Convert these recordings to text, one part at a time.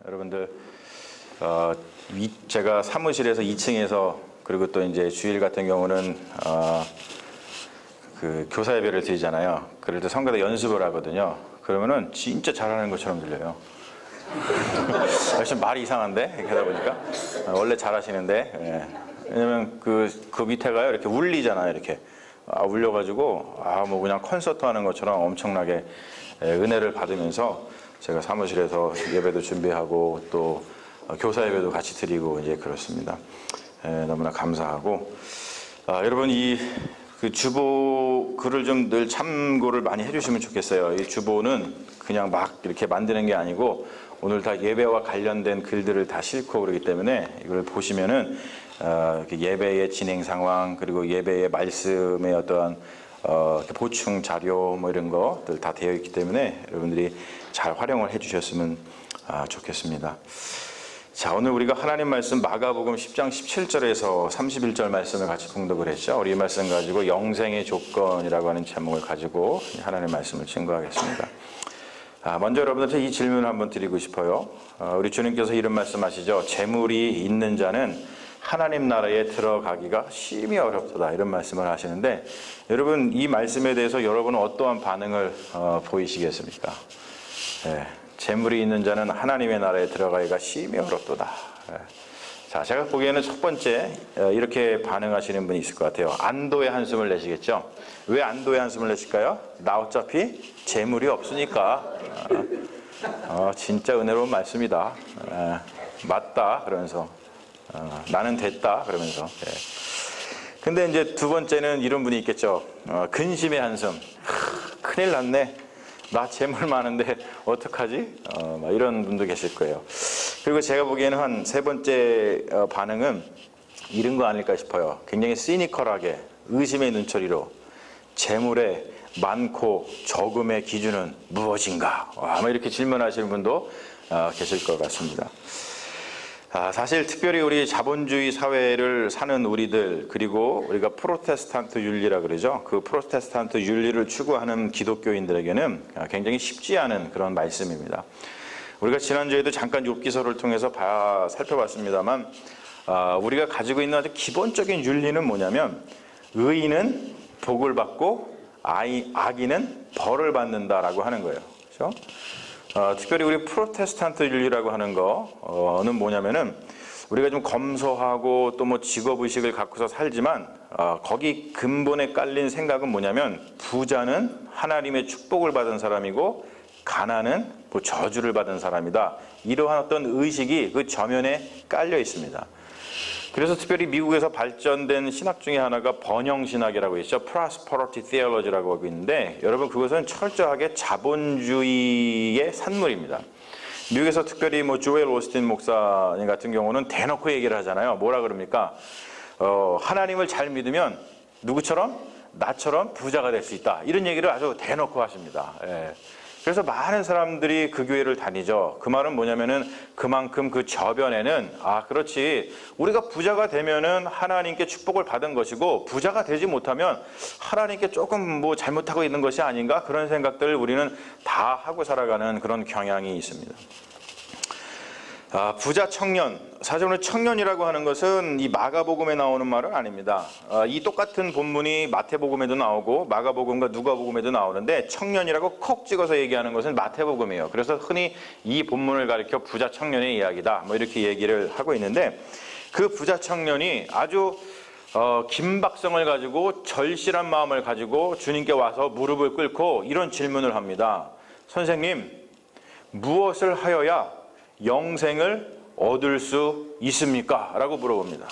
여러분들 제가 사무실에서 2층에서 그리고 또 이제 주일 같은 경우는 그 교사 예배를 드리잖아요. 그럴 때 성가대 연습을 하거든요. 그러면은 진짜 잘하는 것처럼 들려요. 역시 말이 이상한데 이렇게 하다 보니까 원래 잘하시는데 왜냐면 그 밑에가요 이렇게 울리잖아요. 이렇게 울려가지고 뭐 그냥 콘서트 하는 것처럼 엄청나게 은혜를 받으면서 제가 사무실에서 예배도 준비하고 또 교사 예배도 같이 드리고 이제 그렇습니다. 너무나 감사하고 여러분 그 주보 글을 좀 늘 참고를 많이 해주시면 좋겠어요. 이 주보는 그냥 막 이렇게 만드는 게 아니고 오늘 다 예배와 관련된 글들을 다 싣고 그러기 때문에 이걸 보시면은 예배의 진행 상황 그리고 예배의 말씀의 어떠한 보충 자료 뭐 이런 것들 다 되어 있기 때문에 여러분들이 잘 활용을 해주셨으면 좋겠습니다. 자, 오늘 우리가 하나님 말씀 마가복음 10장 17절에서 31절 말씀을 같이 봉독을 했죠. 우리 이 말씀 가지고 영생의 조건이라고 하는 제목을 가지고 하나님 말씀을 증거하겠습니다. 먼저 여러분들한테 이 질문을 한번 드리고 싶어요. 우리 주님께서 이런 말씀하시죠. 재물이 있는 자는 하나님 나라에 들어가기가 심히 어렵다 이런 말씀을 하시는데 여러분 이 말씀에 대해서 여러분은 어떠한 반응을 보이시겠습니까? 재물이 있는 자는 하나님의 나라에 들어가기가 심히 어렵도다. 자, 제가 보기에는 첫 번째 이렇게 반응하시는 분이 있을 것 같아요. 안도의 한숨을 내시겠죠. 왜 안도의 한숨을 내실까요? 나 어차피 재물이 없으니까. 진짜 은혜로운 말씀이다. 맞다 그러면서 나는 됐다 그러면서. 근데 이제 두 번째는 이런 분이 있겠죠. 근심의 한숨. 큰일 났네. 나 재물 많은데 어떡하지? 이런 분도 계실 거예요. 그리고 제가 보기에는 한 세 번째 반응은 이런 거 아닐까 싶어요. 굉장히 시니컬하게 의심의 눈초리로 재물의 많고 적음의 기준은 무엇인가? 이렇게 질문하시는 분도 계실 것 같습니다. 사실 특별히 우리 자본주의 사회를 사는 우리들 그리고 우리가 프로테스탄트 윤리라 그러죠. 그 프로테스탄트 윤리를 추구하는 기독교인들에게는 굉장히 쉽지 않은 그런 말씀입니다. 우리가 지난주에도 잠깐 욥기서를 통해서 살펴봤습니다만 우리가 가지고 있는 아주 기본적인 윤리는 뭐냐면 의인은 복을 받고 악인은 벌을 받는다라고 하는 거예요. 그렇죠? 특별히 우리 프로테스탄트 윤리라고 하는 거는 뭐냐면은 우리가 좀 검소하고 또 뭐 직업의식을 갖고서 살지만 거기 근본에 깔린 생각은 뭐냐면 부자는 하나님의 축복을 받은 사람이고 가난은 뭐 저주를 받은 사람이다. 이러한 어떤 의식이 그 저면에 깔려 있습니다. 그래서 특별히 미국에서 발전된 신학 중에 하나가 번영신학이라고 있죠. Prosperity Theology라고 하고 있는데 여러분 그것은 철저하게 자본주의의 산물입니다. 미국에서 특별히 뭐 조엘 오스틴 목사님 같은 경우는 대놓고 얘기를 하잖아요. 뭐라 그럽니까? 하나님을 잘 믿으면 누구처럼? 나처럼 부자가 될 수 있다. 이런 얘기를 아주 대놓고 하십니다. 그래서 많은 사람들이 그 교회를 다니죠. 그 말은 뭐냐면은 그만큼 그 저변에는 그렇지 우리가 부자가 되면은 하나님께 축복을 받은 것이고 부자가 되지 못하면 하나님께 조금 뭐 잘못하고 있는 것이 아닌가 그런 생각들을 우리는 다 하고 살아가는 그런 경향이 있습니다. 부자 청년, 사실 청년이라고 하는 것은 이 마가복음에 나오는 말은 아닙니다. 이 똑같은 본문이 마태복음에도 나오고 마가복음과 누가복음에도 나오는데 청년이라고 콕 찍어서 얘기하는 것은 마태복음이에요. 그래서 흔히 이 본문을 가리켜 부자 청년의 이야기다 뭐 이렇게 얘기를 하고 있는데 그 부자 청년이 아주 긴박성을 가지고 절실한 마음을 가지고 주님께 와서 무릎을 꿇고 이런 질문을 합니다. 선생님, 무엇을 하여야 영생을 얻을 수 있습니까? 라고 물어봅니다.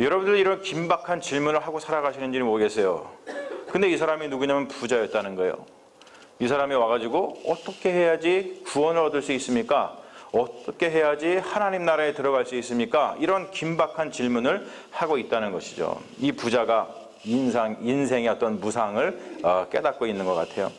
여러분들 이런 긴박한 질문을 하고 살아가시는지는 모르겠어요. 근데 이 사람이 누구냐면 부자였다는 거예요. 이 사람이 와가지고 어떻게 해야지 구원을 얻을 수 있습니까? 어떻게 해야지 하나님 나라에 들어갈 수 있습니까? 이런 긴박한 질문을 하고 있다는 것이죠. 이 부자가 인생의 어떤 무상을 깨닫고 있는 것 같아요.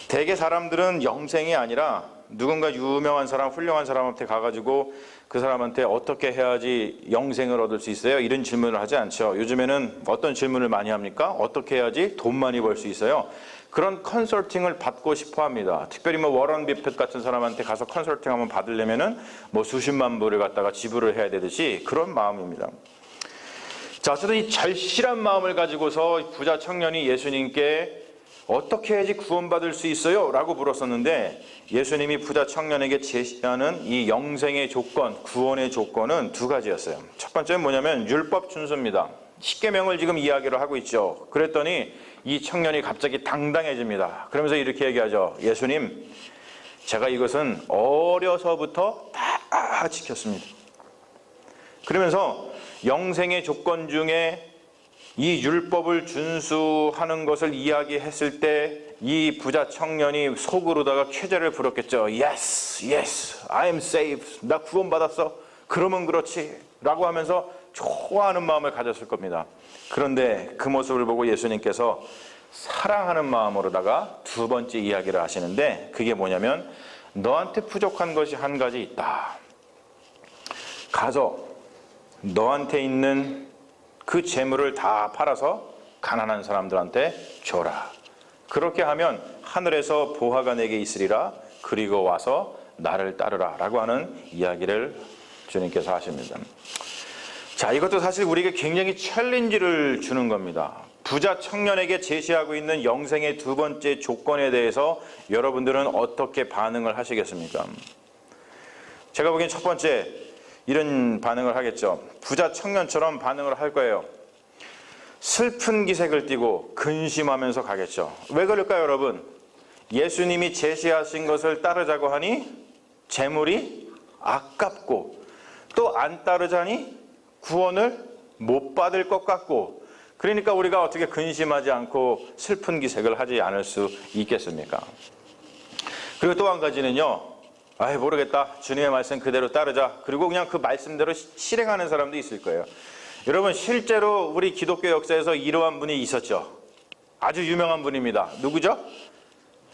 대개 사람들은 영생이 아니라 누군가 유명한 사람, 훌륭한 사람한테 가가지고 그 사람한테 어떻게 해야지 영생을 얻을 수 있어요? 이런 질문을 하지 않죠. 요즘에는 어떤 질문을 많이 합니까? 어떻게 해야지 돈 많이 벌 수 있어요? 그런 컨설팅을 받고 싶어 합니다. 특별히 뭐 워런 비핏 같은 사람한테 가서 컨설팅 한번 받으려면은 뭐 수십만 불을 갖다가 지불을 해야 되듯이 그런 마음입니다. 자, 어쨌든 이 절실한 마음을 가지고서 부자 청년이 예수님께 어떻게 해야지 구원받을 수 있어요? 라고 물었었는데 예수님이 부자 청년에게 제시하는 이 영생의 조건, 구원의 조건은 두 가지였어요. 첫 번째는 뭐냐면 율법 준수입니다. 십계명을 지금 이야기를 하고 있죠. 그랬더니 이 청년이 갑자기 당당해집니다. 그러면서 이렇게 얘기하죠. 예수님, 제가 이것은 어려서부터 다 지켰습니다. 그러면서 영생의 조건 중에 이 율법을 준수하는 것을 이야기했을 때 이 부자 청년이 속으로다가 쾌재를 부렸겠죠. Yes, yes, I am saved. 나 구원받았어. 그러면 그렇지. 라고 하면서 좋아하는 마음을 가졌을 겁니다. 그런데 그 모습을 보고 예수님께서 사랑하는 마음으로다가 두 번째 이야기를 하시는데 그게 뭐냐면 너한테 부족한 것이 한 가지 있다. 가서 너한테 있는 그 재물을 다 팔아서 가난한 사람들한테 줘라. 그렇게 하면 하늘에서 보화가 내게 있으리라. 그리고 와서 나를 따르라 라고 하는 이야기를 주님께서 하십니다. 자, 이것도 사실 우리에게 굉장히 챌린지를 주는 겁니다. 부자 청년에게 제시하고 있는 영생의 두 번째 조건에 대해서 여러분들은 어떻게 반응을 하시겠습니까? 제가 보기엔 첫 번째 이런 반응을 하겠죠. 부자 청년처럼 반응을 할 거예요. 슬픈 기색을 띠고 근심하면서 가겠죠. 왜 그럴까요, 여러분? 예수님이 제시하신 것을 따르자고 하니 재물이 아깝고 또 안 따르자니 구원을 못 받을 것 같고 그러니까 우리가 어떻게 근심하지 않고 슬픈 기색을 하지 않을 수 있겠습니까? 그리고 또 한 가지는요. 아이 모르겠다. 주님의 말씀 그대로 따르자. 그리고 그냥 그 말씀대로 실행하는 사람도 있을 거예요. 여러분 실제로 우리 기독교 역사에서 이러한 분이 있었죠. 아주 유명한 분입니다. 누구죠?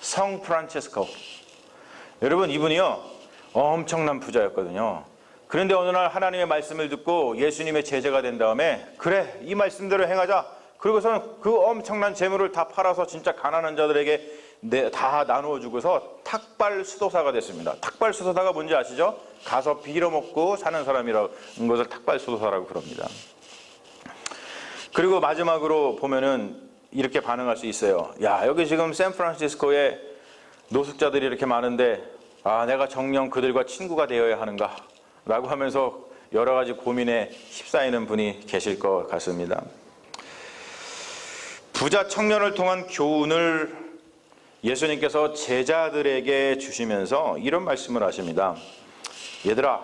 성 프란체스코. 여러분 이분이요. 엄청난 부자였거든요. 그런데 어느 날 하나님의 말씀을 듣고 예수님의 제자가 된 다음에 그래 이 말씀대로 행하자. 그리고서는 그 엄청난 재물을 다 팔아서 진짜 가난한 자들에게 다 나누어 주고서 탁발 수도사가 됐습니다. 탁발 수도사가 뭔지 아시죠? 가서 빌어먹고 사는 사람이라는 것을 탁발 수도사라고 그럽니다. 그리고 마지막으로 보면은 이렇게 반응할 수 있어요. 야, 여기 지금 샌프란시스코에 노숙자들이 이렇게 많은데 아, 내가 정녕 그들과 친구가 되어야 하는가? 라고 하면서 여러 가지 고민에 휩싸이는 분이 계실 것 같습니다. 부자 청년을 통한 교훈을 예수님께서 제자들에게 주시면서 이런 말씀을 하십니다. 얘들아,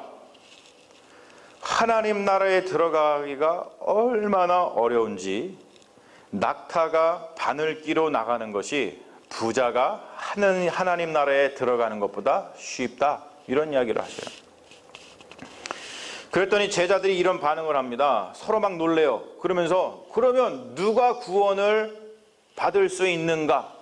하나님 나라에 들어가기가 얼마나 어려운지 낙타가 바늘 끼로 나가는 것이 부자가 하나님 나라에 들어가는 것보다 쉽다. 이런 이야기를 하셔요. 그랬더니 제자들이 이런 반응을 합니다. 서로 막 놀래요. 그러면서 그러면 누가 구원을 받을 수 있는가?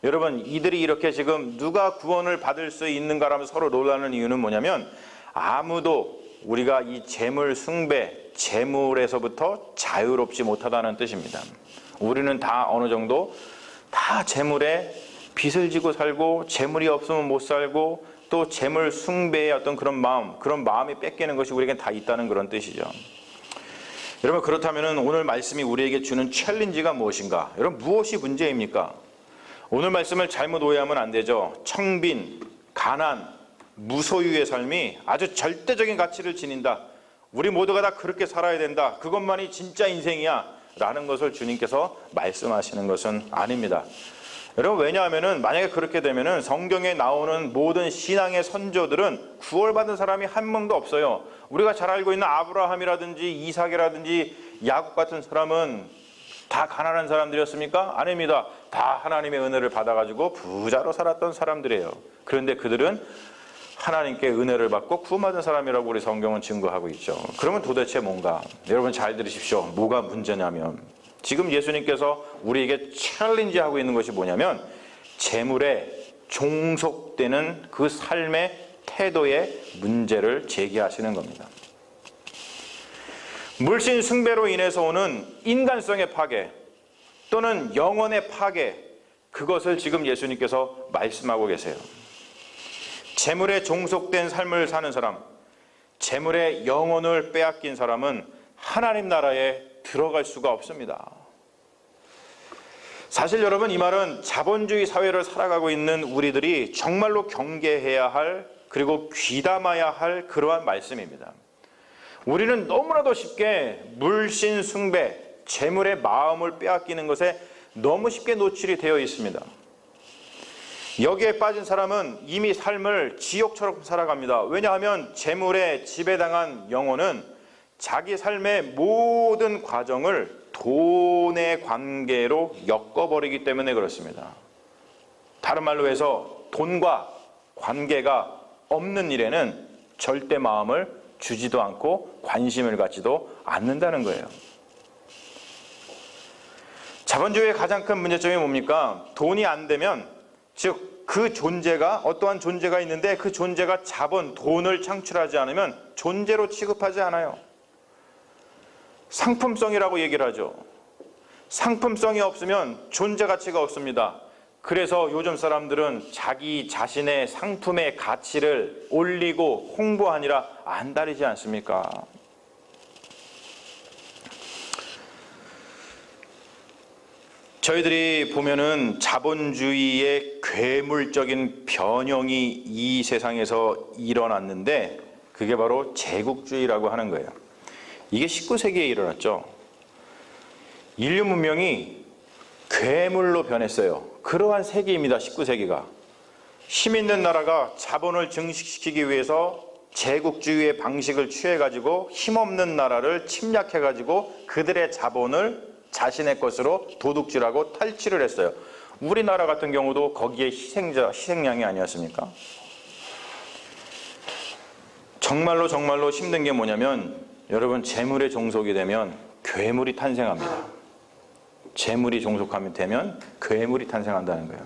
여러분 이들이 이렇게 지금 누가 구원을 받을 수 있는가라면서 서로 놀라는 이유는 뭐냐면 아무도 우리가 이 재물 숭배, 재물에서부터 자유롭지 못하다는 뜻입니다. 우리는 다 어느 정도 다 재물에 빚을 지고 살고 재물이 없으면 못 살고 또 재물 숭배의 어떤 그런 마음이 뺏기는 것이 우리에겐 다 있다는 그런 뜻이죠. 여러분 그렇다면 오늘 말씀이 우리에게 주는 챌린지가 무엇인가? 여러분 무엇이 문제입니까? 오늘 말씀을 잘못 오해하면 안 되죠. 청빈, 가난, 무소유의 삶이 아주 절대적인 가치를 지닌다. 우리 모두가 다 그렇게 살아야 된다. 그것만이 진짜 인생이야. 라는 것을 주님께서 말씀하시는 것은 아닙니다. 여러분 왜냐하면 만약에 그렇게 되면 성경에 나오는 모든 신앙의 선조들은 구원받은 사람이 한 명도 없어요. 우리가 잘 알고 있는 아브라함이라든지 이삭이라든지 야곱 같은 사람은 다 가난한 사람들이었습니까? 아닙니다. 다 하나님의 은혜를 받아가지고 부자로 살았던 사람들이에요. 그런데 그들은 하나님께 은혜를 받고 구원받은 사람이라고 우리 성경은 증거하고 있죠. 그러면 도대체 뭔가? 여러분 잘 들으십시오. 뭐가 문제냐면 지금 예수님께서 우리에게 챌린지하고 있는 것이 뭐냐면 재물에 종속되는 그 삶의 태도의 문제를 제기하시는 겁니다. 물신 숭배로 인해서 오는 인간성의 파괴 또는 영혼의 파괴, 그것을 지금 예수님께서 말씀하고 계세요. 재물에 종속된 삶을 사는 사람, 재물의 영혼을 빼앗긴 사람은 하나님 나라에 들어갈 수가 없습니다. 사실 여러분, 이 말은 자본주의 사회를 살아가고 있는 우리들이 정말로 경계해야 할, 그리고 귀담아야 할 그러한 말씀입니다. 우리는 너무나도 쉽게 물신 숭배, 재물의 마음을 빼앗기는 것에 너무 쉽게 노출이 되어 있습니다. 여기에 빠진 사람은 이미 삶을 지옥처럼 살아갑니다. 왜냐하면 재물에 지배당한 영혼은 자기 삶의 모든 과정을 돈의 관계로 엮어버리기 때문에 그렇습니다. 다른 말로 해서 돈과 관계가 없는 일에는 절대 마음을 주지도 않고 관심을 갖지도 않는다는 거예요. 자본주의의 가장 큰 문제점이 뭡니까? 돈이 안 되면, 즉 그 존재가, 어떠한 존재가 있는데 그 존재가 자본, 돈을 창출하지 않으면 존재로 취급하지 않아요. 상품성이라고 얘기를 하죠. 상품성이 없으면 존재 가치가 없습니다. 그래서 요즘 사람들은 자기 자신의 상품의 가치를 올리고 홍보하니라 안달이지 않습니까? 저희들이 보면은 자본주의의 괴물적인 변형이 이 세상에서 일어났는데, 그게 바로 제국주의라고 하는 거예요. 이게 19세기에 일어났죠. 인류 문명이 괴물로 변했어요. 그러한 세기입니다. 19세기가. 힘 있는 나라가 자본을 증식시키기 위해서 제국주의의 방식을 취해가지고 힘없는 나라를 침략해가지고 그들의 자본을 자신의 것으로 도둑질하고 탈취를 했어요. 우리나라 같은 경우도 거기에 희생양이 아니었습니까? 정말로 힘든 게 뭐냐면, 여러분, 재물의 종속이 되면 괴물이 탄생합니다. 재물이 종속하면 되면 괴물이 탄생한다는 거예요.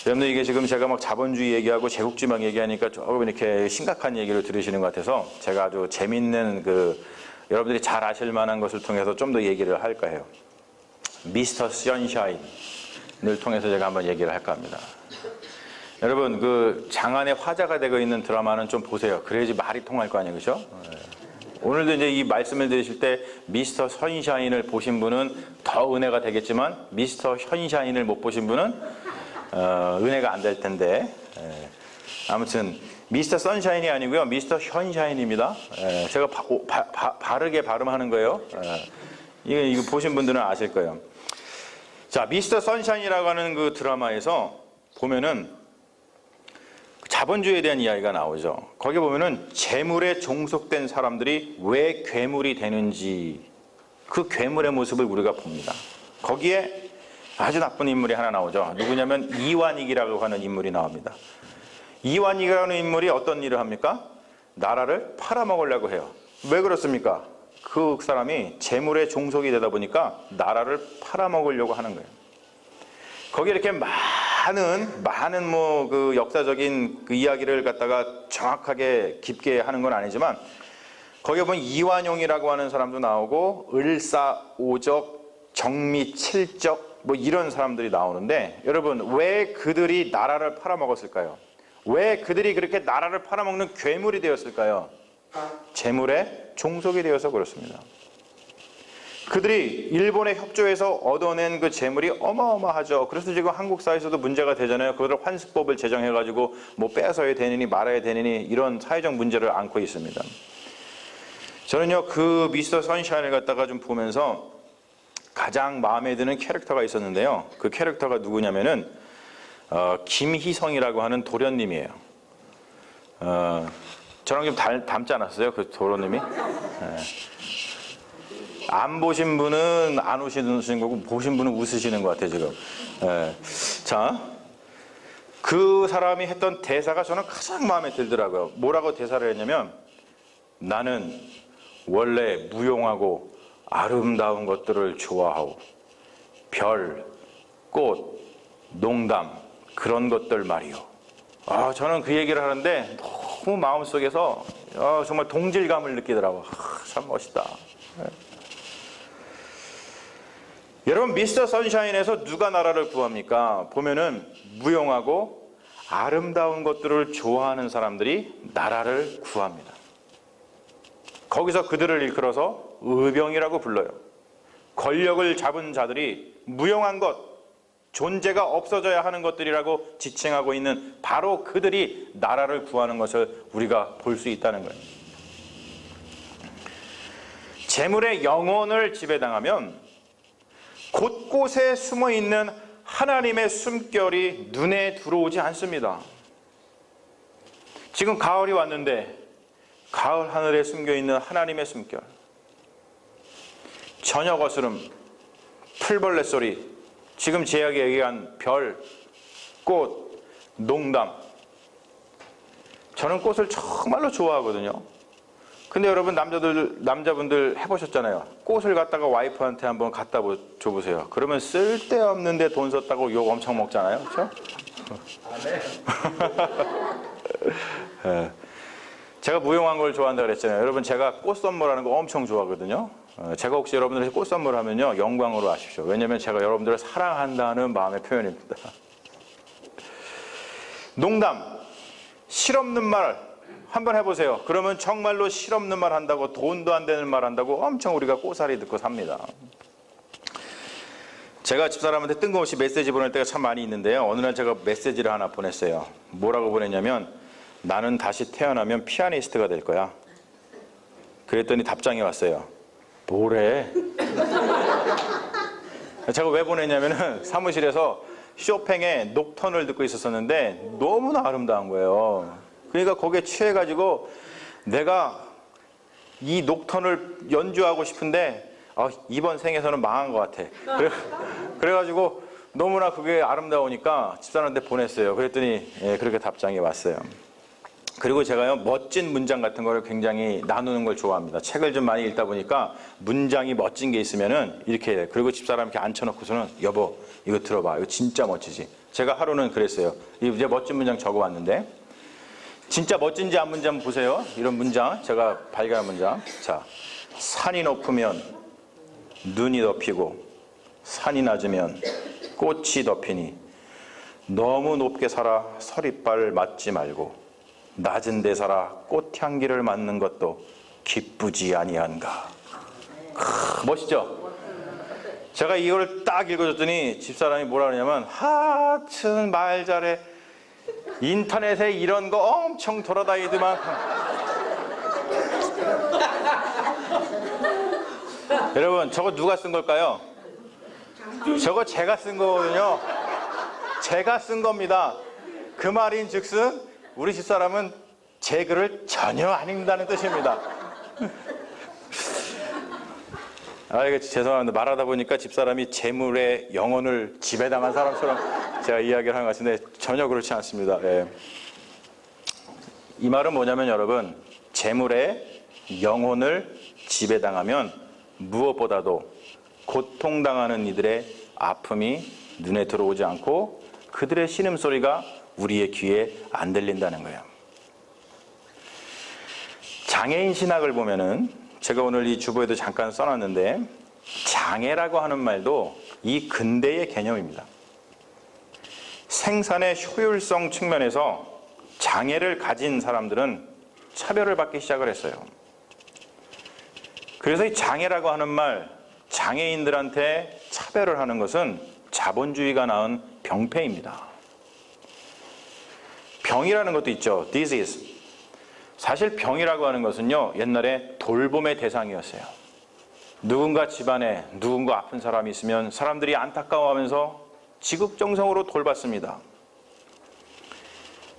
여러분들, 이게 지금 제가 막 자본주의 얘기하고 제국주의 막 얘기하니까 조금 이렇게 심각한 얘기를 들으시는 것 같아서 제가 아주 재밌는 여러분들이 잘 아실 만한 것을 통해서 좀 더 얘기를 할까 해요. 미스터 선샤인을 통해서 제가 한번 얘기를 할까 합니다. 여러분, 그 장안의 화제가 되고 있는 드라마는 좀 보세요. 그래야지 말이 통할 거 아니에요, 그렇죠? 오늘도 이제 이 말씀을 들으실 때 미스터 선샤인을 보신 분은 더 은혜가 되겠지만, 미스터 현샤인을 못 보신 분은 은혜가 안 될 텐데, 아무튼 미스터 선샤인이 아니고요, 미스터 현샤인입니다. 제가 바르게 발음하는 거예요. 이거 보신 분들은 아실 거예요. 자, 미스터 선샤인이라고 하는 그 드라마에서 보면은 자본주의에 대한 이야기가 나오죠. 거기 보면은 재물에 종속된 사람들이 왜 괴물이 되는지, 그 괴물의 모습을 우리가 봅니다. 거기에 아주 나쁜 인물이 하나 나오죠. 누구냐면 이완익이라고 하는 인물이 나옵니다. 이완익이라는 인물이 어떤 일을 합니까? 나라를 팔아먹으려고 해요. 왜 그렇습니까? 그 사람이 재물에 종속이 되다 보니까 나라를 팔아먹으려고 하는 거예요. 거기에 이렇게 많은 그 역사적인 그 이야기를 갖다가 정확하게 깊게 하는 건 아니지만, 거기에 보면 이완용이라고 하는 사람도 나오고 을사오적, 정미칠적 뭐 이런 사람들이 나오는데, 여러분, 왜 그들이 나라를 팔아먹었을까요? 왜 그들이 그렇게 나라를 팔아먹는 괴물이 되었을까요? 재물에 종속이 되어서 그렇습니다. 그들이 일본에 협조해서 얻어낸 그 재물이 어마어마하죠. 그래서 지금 한국 사회에서도 문제가 되잖아요. 그들을 환수법을 제정해가지고 뭐 빼앗아야 되느니 말아야 되느니 이런 사회적 문제를 안고 있습니다. 저는요, 그 미스터 선샤인을 갖다가 좀 보면서 가장 마음에 드는 캐릭터가 있었는데요. 그 캐릭터가 누구냐면은 김희성이라고 하는 도련님이에요. 저랑 좀 닮지 않았어요? 그 도련님이? 안 보신 분은 안 웃으시는 거고, 보신 분은 웃으시는 것 같아요, 지금. 자, 그 사람이 했던 대사가 저는 가장 마음에 들더라고요. 뭐라고 대사를 했냐면, 나는 원래 무용하고 아름다운 것들을 좋아하고 별, 꽃, 농담 그런 것들 말이요. 저는 그 얘기를 하는데 너무 마음속에서 정말 동질감을 느끼더라고요. 참 멋있다. 여러분, 미스터 선샤인에서 누가 나라를 구합니까? 보면은 무용하고 아름다운 것들을 좋아하는 사람들이 나라를 구합니다. 거기서 그들을 일컬어서 의병이라고 불러요. 권력을 잡은 자들이 무용한 것, 존재가 없어져야 하는 것들이라고 지칭하고 있는 바로 그들이 나라를 구하는 것을 우리가 볼 수 있다는 거예요. 재물의 영혼을 지배당하면 곳곳에 숨어 있는 하나님의 숨결이 눈에 들어오지 않습니다. 지금 가을이 왔는데 가을 하늘에 숨겨 있는 하나님의 숨결, 저녁 어스름, 풀벌레 소리, 지금 제가 얘기한 별, 꽃, 농담. 저는 꽃을 정말로 좋아하거든요. 근데 여러분, 남자분들 해보셨잖아요. 꽃을 갖다가 와이프한테 한번 갖다 줘보세요. 그러면 쓸데없는데 돈 썼다고 욕 엄청 먹잖아요. 그렇죠? 네. 제가 무용한 걸 좋아한다고 그랬잖아요. 여러분, 제가 꽃 선물하는 거 엄청 좋아하거든요. 제가 혹시 여러분들에게 꽃 선물하면요, 영광으로 하십시오. 왜냐하면 제가 여러분들을 사랑한다는 마음의 표현입니다. 농담, 실없는 말 한번 해보세요. 그러면 정말로 실없는 말 한다고, 돈도 안 되는 말 한다고 엄청 우리가 꼬사리 듣고 삽니다. 제가 집사람한테 뜬금없이 메시지 보낼 때가 참 많이 있는데요. 어느 날 제가 메시지를 하나 보냈어요. 뭐라고 보냈냐면, 나는 다시 태어나면 피아니스트가 될 거야. 그랬더니 답장이 왔어요. 뭐래? 제가 왜 보냈냐면은 사무실에서 쇼팽의 녹턴을 듣고 있었었는데 너무나 아름다운 거예요. 그러니까 거기에 취해가지고 내가 이 녹턴을 연주하고 싶은데 이번 생에서는 망한 것 같아. 그래가지고 너무나 그게 아름다우니까 집사람한테 보냈어요. 그랬더니 그렇게 답장이 왔어요. 그리고 제가요, 멋진 문장 같은 거를 굉장히 나누는 걸 좋아합니다. 책을 좀 많이 읽다 보니까 문장이 멋진 게 있으면은 이렇게 해요. 그리고 집사람 이렇게 앉혀놓고서는, 여보, 이거 들어봐. 이거 진짜 멋지지. 제가 하루는 그랬어요. 이제 멋진 문장 적어왔는데, 진짜 멋진지 안 멋진지 한번 보세요. 이런 문장, 제가 발견한 문장. 자, 산이 높으면 눈이 덮이고, 산이 낮으면 꽃이 덮이니, 너무 높게 살아 서리빨 맞지 말고, 낮은 데 살아 꽃향기를 맡는 것도 기쁘지 아니한가. 멋있죠? 제가 이걸 딱 읽어줬더니 집사람이 뭐라 그러냐면, 하여튼 말 잘해. 인터넷에 이런 거 엄청 돌아다니더만. 여러분, 저거 누가 쓴 걸까요? 저거 제가 쓴 거거든요. 제가 쓴 겁니다. 그 말인 즉슨 우리 집사람은 제 글을 전혀 안 읽는다는 뜻입니다. 이거 죄송합니다. 말하다 보니까 집사람이 재물의 영혼을 지배당한 사람처럼 제가 이야기를 하는 것 같은데 전혀 그렇지 않습니다. 이 말은 뭐냐면, 여러분, 재물의 영혼을 지배당하면 무엇보다도 고통당하는 이들의 아픔이 눈에 들어오지 않고 그들의 신음소리가 우리의 귀에 안 들린다는 거예요. 장애인 신학을 보면은, 제가 오늘 이 주보에도 잠깐 써놨는데, 장애라고 하는 말도 이 근대의 개념입니다. 생산의 효율성 측면에서 장애를 가진 사람들은 차별을 받기 시작을 했어요. 그래서 이 장애라고 하는 말, 장애인들한테 차별을 하는 것은 자본주의가 낳은 병폐입니다. 병이라는 것도 있죠. disease. 사실 병이라고 하는 것은요, 옛날에 돌봄의 대상이었어요. 누군가 집안에 누군가 아픈 사람이 있으면 사람들이 안타까워하면서 지극정성으로 돌봤습니다.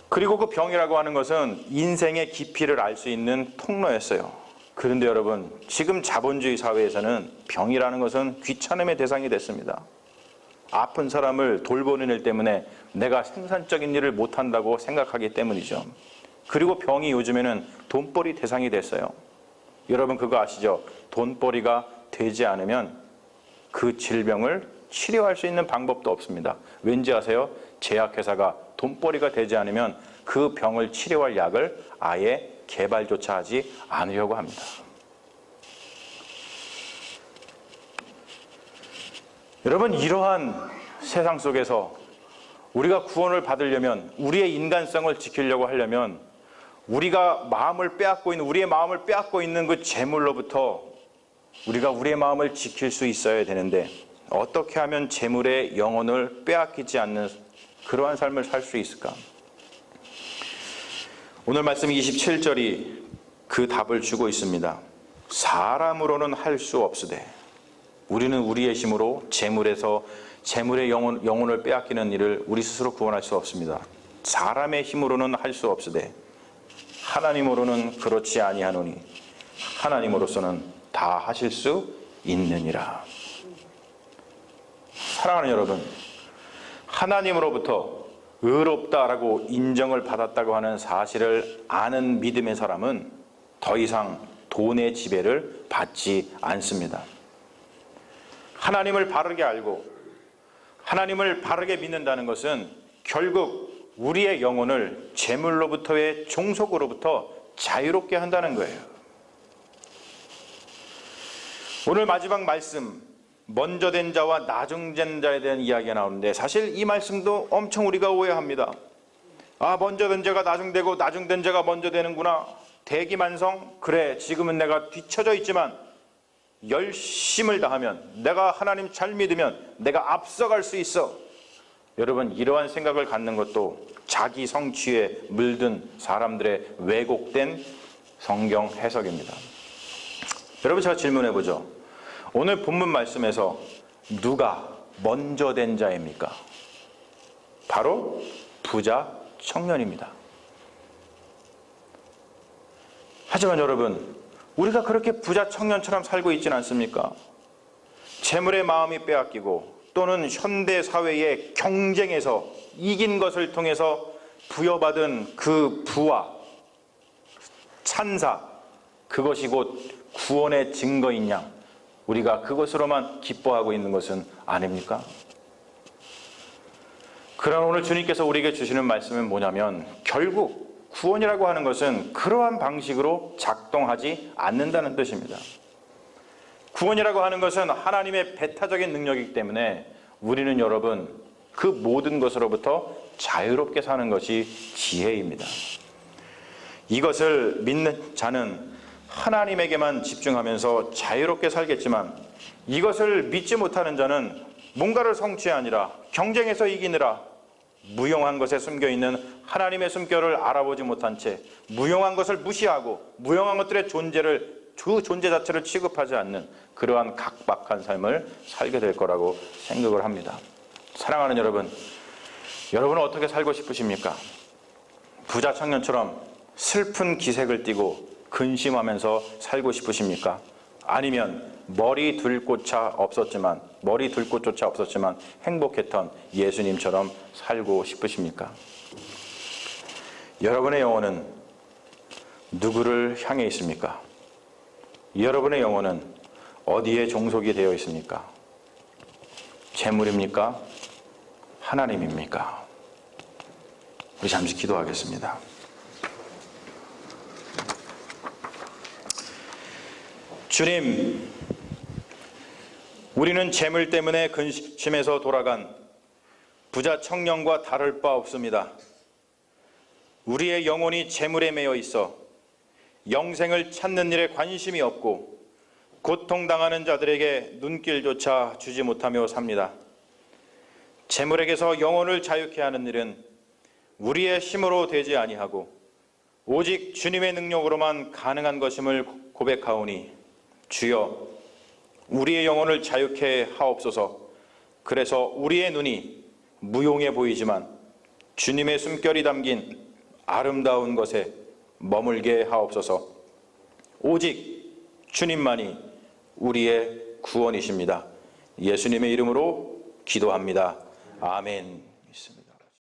그리고 그 병이라고 하는 것은 인생의 깊이를 알 수 있는 통로였어요. 그런데 여러분, 지금 자본주의 사회에서는 병이라는 것은 귀찮음의 대상이 됐습니다. 아픈 사람을 돌보는 일 때문에 내가 생산적인 일을 못한다고 생각하기 때문이죠. 그리고 병이 요즘에는 돈벌이 대상이 됐어요. 여러분 그거 아시죠? 돈벌이가 되지 않으면 그 질병을 치료할 수 있는 방법도 없습니다. 왠지 아세요? 제약회사가 돈벌이가 되지 않으면 그 병을 치료할 약을 아예 개발조차 하지 않으려고 합니다. 여러분, 이러한 세상 속에서 우리가 구원을 받으려면, 우리의 인간성을 지키려고 하려면 우리가 마음을 빼앗고 있는, 우리의 마음을 빼앗고 있는 그 재물로부터 우리가 우리의 마음을 지킬 수 있어야 되는데, 어떻게 하면 재물의 영혼을 빼앗기지 않는 그러한 삶을 살 수 있을까? 오늘 말씀 27절이 그 답을 주고 있습니다. 사람으로는 할 수 없으되, 우리는 우리의 힘으로 재물의 영혼을 빼앗기는 일을 우리 스스로 구원할 수 없습니다. 사람의 힘으로는 할 수 없으되 하나님으로는 그렇지 아니하노니 하나님으로서는 다 하실 수 있느니라. 사랑하는 여러분, 하나님으로부터 의롭다라고 인정을 받았다고 하는 사실을 아는 믿음의 사람은 더 이상 돈의 지배를 받지 않습니다. 하나님을 바르게 알고 하나님을 바르게 믿는다는 것은 결국 우리의 영혼을 재물로부터의 종속으로부터 자유롭게 한다는 거예요. 오늘 마지막 말씀, 먼저 된 자와 나중된 자에 대한 이야기가 나오는데, 사실 이 말씀도 엄청 우리가 오해합니다. 아, 먼저 된 자가 나중되고 나중된 자가 먼저 되는구나. 대기만성, 그래, 지금은 내가 뒤처져 있지만 열심을 다하면, 내가 하나님 잘 믿으면 내가 앞서갈 수 있어. 여러분, 이러한 생각을 갖는 것도 자기 성취에 물든 사람들의 왜곡된 성경 해석입니다. 여러분, 제가 질문해 보죠. 오늘 본문 말씀에서 누가 먼저 된 자입니까? 바로 부자 청년입니다. 하지만 여러분, 우리가 그렇게 부자 청년처럼 살고 있지는 않습니까? 재물의 마음이 빼앗기고 또는 현대 사회의 경쟁에서 이긴 것을 통해서 부여받은 그 부와 찬사, 그것이 곧 구원의 증거인 양, 우리가 그것으로만 기뻐하고 있는 것은 아닙니까? 그러나 오늘 주님께서 우리에게 주시는 말씀은 뭐냐면, 결국 구원이라고 하는 것은 그러한 방식으로 작동하지 않는다는 뜻입니다. 구원이라고 하는 것은 하나님의 배타적인 능력이기 때문에 우리는 여러분, 그 모든 것으로부터 자유롭게 사는 것이 지혜입니다. 이것을 믿는 자는 하나님에게만 집중하면서 자유롭게 살겠지만, 이것을 믿지 못하는 자는 뭔가를 성취해 아니라 경쟁에서 이기느라 무용한 것에 숨겨있는 하나님의 숨결을 알아보지 못한 채 무용한 것을 무시하고 무용한 것들의 그 존재 자체를 취급하지 않는 그러한 각박한 삶을 살게 될 거라고 생각을 합니다. 사랑하는 여러분, 여러분은 어떻게 살고 싶으십니까? 부자 청년처럼 슬픈 기색을 띠고 근심하면서 살고 싶으십니까? 아니면 머리 둘 곳조차 없었지만 행복했던 예수님처럼 살고 싶으십니까? 여러분의 영혼은 누구를 향해 있습니까? 여러분의 영혼은 어디에 종속이 되어 있습니까? 재물입니까? 하나님입니까? 우리 잠시 기도하겠습니다. 주님, 우리는 재물 때문에 근심해서 돌아간 부자 청년과 다를 바 없습니다. 우리의 영혼이 재물에 매여 있어 영생을 찾는 일에 관심이 없고 고통당하는 자들에게 눈길조차 주지 못하며 삽니다. 재물에게서 영혼을 자유케 하는 일은 우리의 힘으로 되지 아니하고 오직 주님의 능력으로만 가능한 것임을 고백하오니, 주여, 우리의 영혼을 자유케 하옵소서. 그래서 우리의 눈이 무용해 보이지만 주님의 숨결이 담긴 아름다운 것에 머물게 하옵소서. 오직 주님만이 우리의 구원이십니다. 예수님의 이름으로 기도합니다. 아멘.